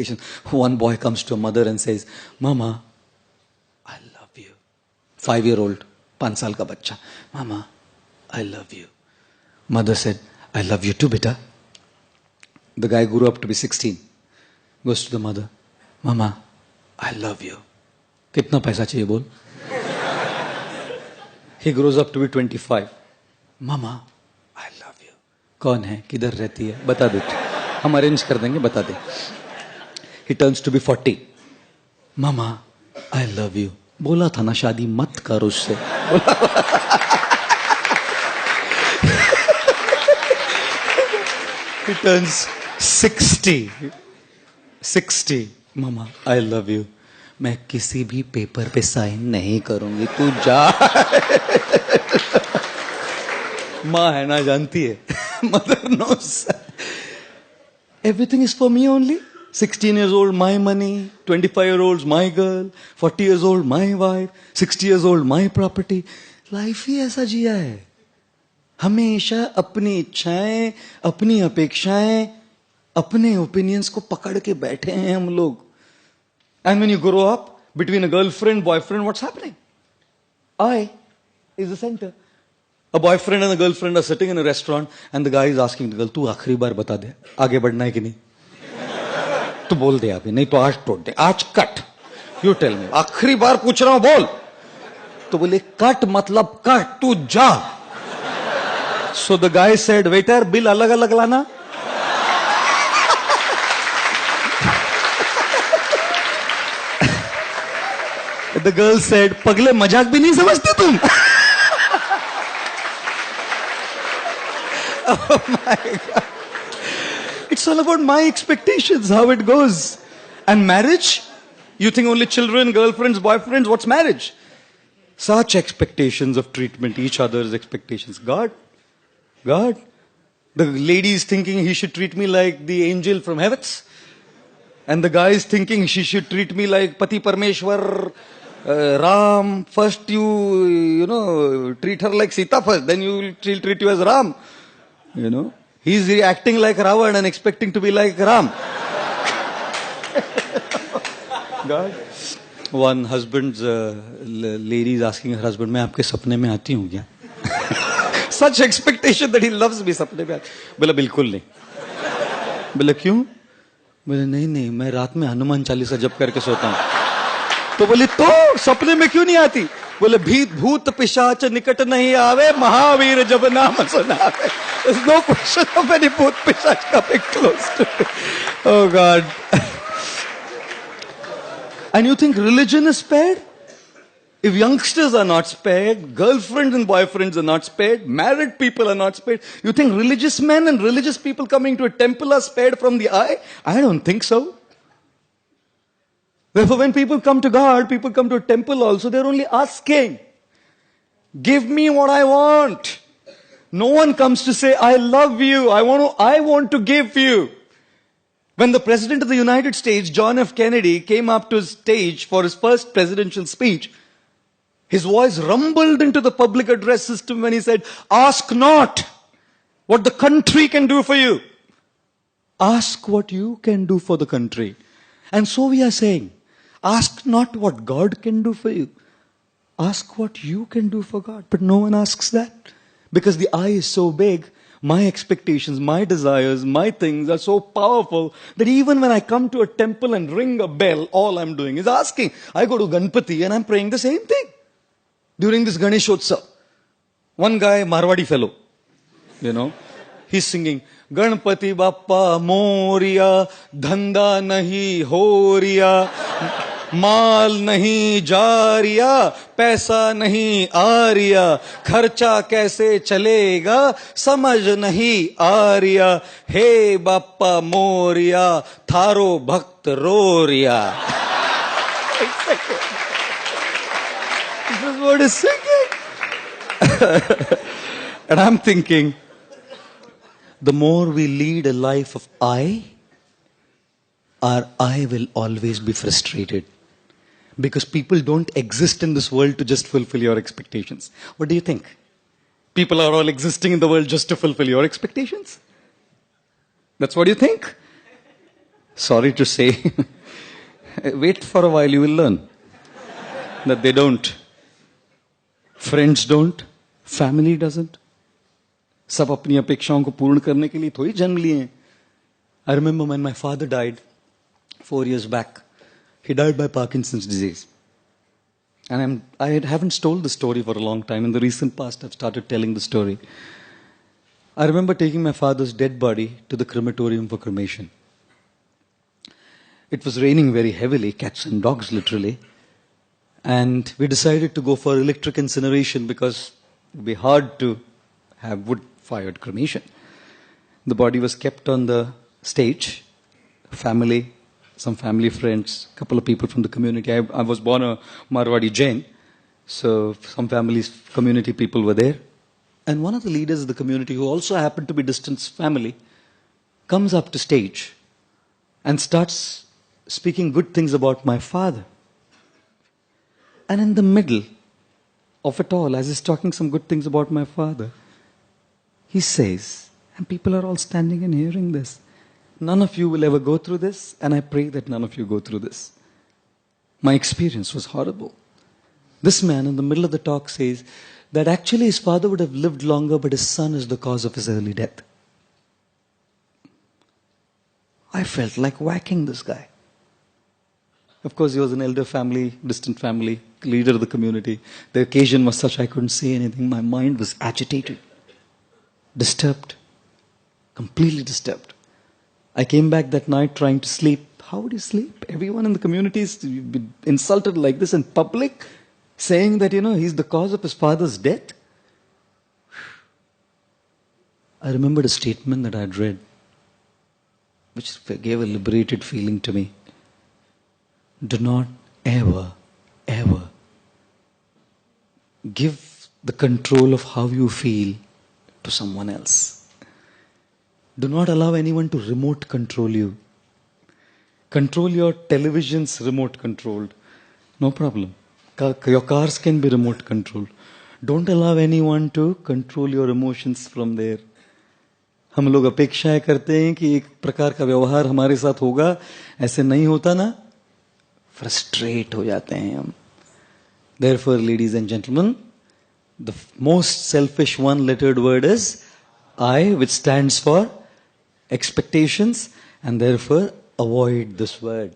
expectations. One boy comes to a mother and says, Mama, I love you. 5-year-old, 5 saal ka bachcha. Mama, I love you. Mother said, I love you too, beta. The guy grew up to be 16. Goes to the mother, Mama, I love you. Kitna paisa chahiye bol? He grows up to be 25. Mama, I love you. कौन है, किधर रहती है, बता दो, हम arrange कर देंगे, बता दे. He turns to be 40. Mama, I love you. बोला था ना शादी मत कर उससे. He turns 60. Mama, I love you. मैं किसी भी पेपर पे साइन नहीं करूंगी, तू जा. माँ है ना, जानती है. Mother knows. Everything is for me only. 16 years old, my money. 25-year-olds, my girl. 40 years old, my wife. 60 years old, my property. Life ही ऐसा जिया है. हमेशा अपनी इच्छाएं, अपनी अपेक्षाएं, अपने ओपिनियंस को पकड़ के बैठे हैं हम लोग. And when you grow up, between a girlfriend, boyfriend, what's happening? I is the center. A boyfriend and a girlfriend are sitting in a restaurant and the guy is asking the girl, तू आखिरी बार बता दे, आगे बढ़ना है कि नहीं? तू बोल दे अभी, नहीं तो आज तोड़ दे, आज कट. You tell me, आखिरी बार पूछ रहा हूं, बोल. तो बोले कट मतलब कट, तू जा. So the guy said, waiter, bill अलग अलग लाना. The girl said, पगले मजाक भी नहीं समझते तुम. Oh my God. It's all about my expectations, how it goes. And marriage? You think only children, girlfriends, boyfriends, what's marriage? Such expectations of treatment, each other's expectations. God. The lady is thinking he should treat me like the angel from heavens. And the guy is thinking she should treat me like Pati Parmeshwar, Ram. First you treat her like Sita first, then she'll treat you as Ram. He's reacting like Ravan and expecting to be like Ram. God. One husband's lady is asking her husband, मैं आपके सपने में आती हूँ क्या? Such expectation that he loves me, सपने में. बोला बिल्कुल नहीं. बोला क्यों? बोले नहीं, मैं रात में हनुमान चालीसा जप करके सोता हूँ. तो बोली तो सपने में क्यों नहीं आती? बोले भूत पिशाच निकट नहीं आवे, महावीर जब नाम सुनावे. There's no question of any bhoot pishach coming close to me. Oh God. And you think religion is spared? If youngsters are not spared, girlfriends and boyfriends are not spared, married people are not spared, you think religious men and religious people coming to a temple are spared from the eye? I don't think so. Therefore, when people come to God, people come to a temple also, they're only asking, give me what I want. No one comes to say, I love you, I want to give you. When the President of the United States, John F. Kennedy, came up to his stage for his first presidential speech, his voice rumbled into the public address system when he said, ask not what the country can do for you. Ask what you can do for the country. And so we are saying, ask not what God can do for you. Ask what you can do for God. But no one asks that. Because the I is so big, my expectations, my desires, my things are so powerful that even when I come to a temple and ring a bell, all I'm doing is asking. I go to Ganpati and I'm praying the same thing. During this Ganeshotsav, one guy, Marwadi fellow, he's singing, Ganpati Bappa Moria, Dhanda Nahi Horia, Mal Nahi Jariya, Paisa Nahi Ariya, Kharcha Kaise Chalega, Samajh Nahi Ariya, Hey Bappa Moria, Tharo Bhakt Roria. This is what is singing. And I'm thinking, the more we lead a life of I, our I will always be frustrated. Because people don't exist in this world to just fulfill your expectations. What do you think? People are all existing in the world just to fulfill your expectations? That's what you think? Sorry to say, wait for a while, you will learn that they don't. Friends don't, family doesn't. सब अपनी अपेक्षाओं को पूर्ण करने के लिए थोड़ी जन्म लिए हैं. I remember when my father died 4 years back. He died by Parkinson's disease. And I haven't told the story for a long time. In the recent past, I've started telling the story. I remember taking my father's dead body to the crematorium for cremation. It was raining very heavily, cats and dogs literally. And we decided to go for electric incineration because it would be hard to have wood-fired cremation. The body was kept on the stage. Family, some family friends, a couple of people from the community. I was born a Marwadi Jain, so some families, community people were there. And one of the leaders of the community, who also happened to be distant family, comes up to stage and starts speaking good things about my father. And in the middle of it all, as he's talking some good things about my father, he says, and people are all standing and hearing this, none of you will ever go through this, and I pray that none of you go through this. My experience was horrible. This man in the middle of the talk says that actually his father would have lived longer, but his son is the cause of his early death. I felt like whacking this guy. Of course, he was an elder family, distant family, leader of the community. The occasion was such I couldn't say anything. My mind was agitated, disturbed, completely disturbed. I came back that night trying to sleep. How would you sleep? Everyone in the community is insulted like this in public, saying that, he's the cause of his father's death. I remembered a statement that I had read, which gave a liberated feeling to me. Do not ever, ever give the control of how you feel to someone else. Do not allow anyone to remote control you. Control your television's remote controlled. No problem. Your cars can be remote controlled. Don't allow anyone to control your emotions from there. हम लोग अपेक्षाएं करते हैं कि एक प्रकार का व्यवहार हमारे साथ होगा, ऐसे नहीं होता ना, frustrate हो जाते हैं हम. Therefore, ladies and gentlemen, the most selfish one-lettered word is I, which stands for expectations, and therefore avoid this word.